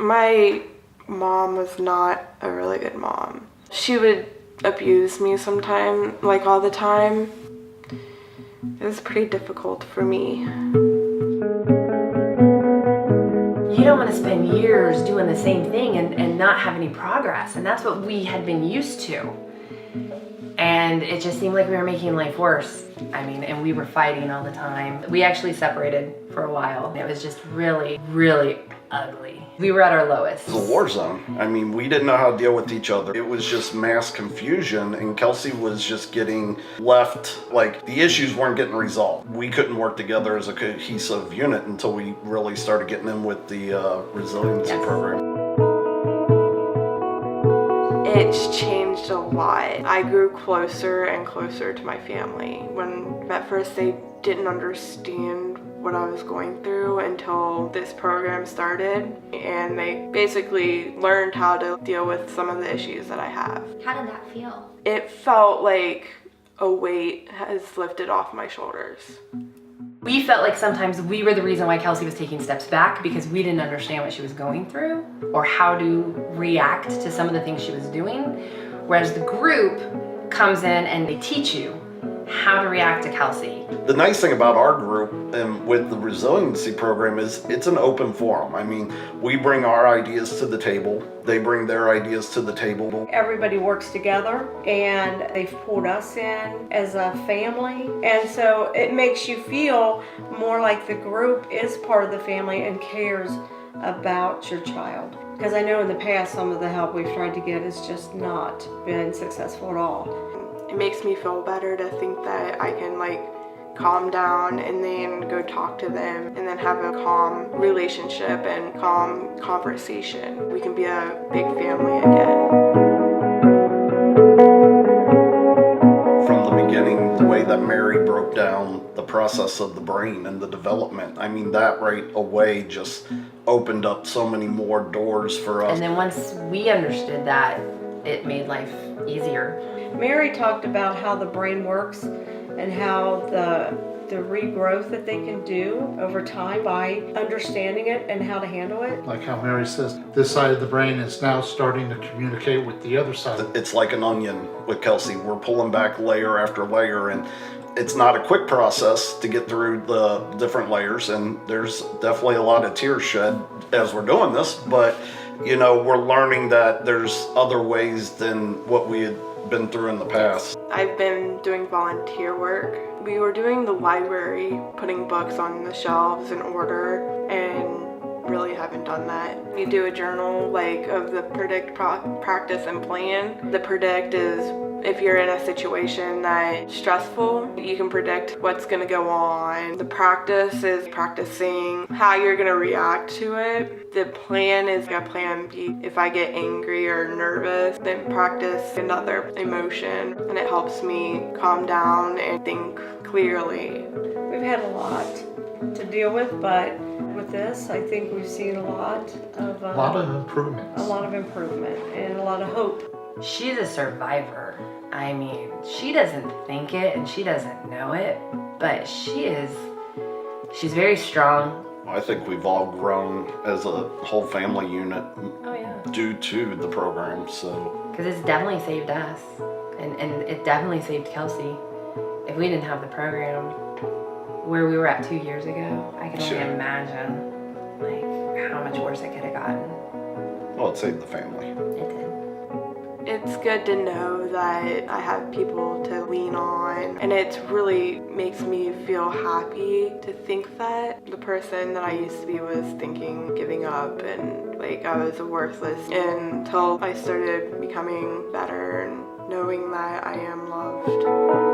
My mom was not a really good mom. She would abuse me sometimes, like all the time. It was pretty difficult for me. You don't want to spend years doing the same thing and not have any progress. And that's what we had been used to. And it just seemed like we were making life worse. And we were fighting all the time. We actually separated for a while. It was just really, really ugly. We were at our lowest. It was a war zone. We didn't know how to deal with each other. It was just mass confusion, and Kelsey was just getting left, like the issues weren't getting resolved. We couldn't work together as a cohesive unit until we really started getting in with the resiliency program. It's changed a lot. I grew closer and closer to my family. When at first they didn't understand what I was going through until this program started, and they basically learned how to deal with some of the issues that I have. How did that feel? It felt like a weight has lifted off my shoulders. We felt like sometimes we were the reason why Kelsey was taking steps back because we didn't understand what she was going through or how to react to some of the things she was doing. Whereas the group comes in and they teach you how to react to Kelsey. The nice thing about our group and with the resiliency program is it's an open forum. We bring our ideas to the table. They bring their ideas to the table. Everybody works together, and they've pulled us in as a family. And so it makes you feel more like the group is part of the family and cares about your child. Because I know in the past some of the help we've tried to get has just not been successful at all. It makes me feel better to think that I can calm down and then go talk to them and then have a calm relationship and calm conversation. We can be a big family again. From the beginning, the way that Mary broke down the process of the brain and the development, that right away just opened up so many more doors for us. And then once we understood that, it made life easier. Mary talked about how the brain works and how the regrowth that they can do over time by understanding it and how to handle it. Like how Mary says, this side of the brain is now starting to communicate with the other side. It's like an onion with Kelsey. We're pulling back layer after layer, and it's not a quick process to get through the different layers, and there's definitely a lot of tears shed as we're doing this, but we're learning that there's other ways than what we had been through in the past. I've been doing volunteer work. We were doing the library, putting books on the shelves in order, and really haven't done that. We do a journal of the predict, practice, and plan. The predict is if you're in a situation that's stressful, you can predict what's going to go on. The practice is practicing how you're going to react to it. The plan is a plan B. If I get angry or nervous, then practice another emotion, and it helps me calm down and think clearly. We've had a lot to deal with, but with this, I think we've seen a lot of improvements. A lot of improvement and a lot of hope. She's a survivor. She doesn't think it and she doesn't know it, but she's very strong. I think we've all grown as a whole family unit due to the program. Because it's definitely saved us, and it definitely saved Kelsey. If we didn't have the program, where we were at 2 years ago, I can only imagine how much worse it could have gotten. Well, it saved the family. It did. It's good to know that I have people to lean on, and it really makes me feel happy to think that the person that I used to be was thinking giving up and I was worthless, until I started becoming better and knowing that I am loved.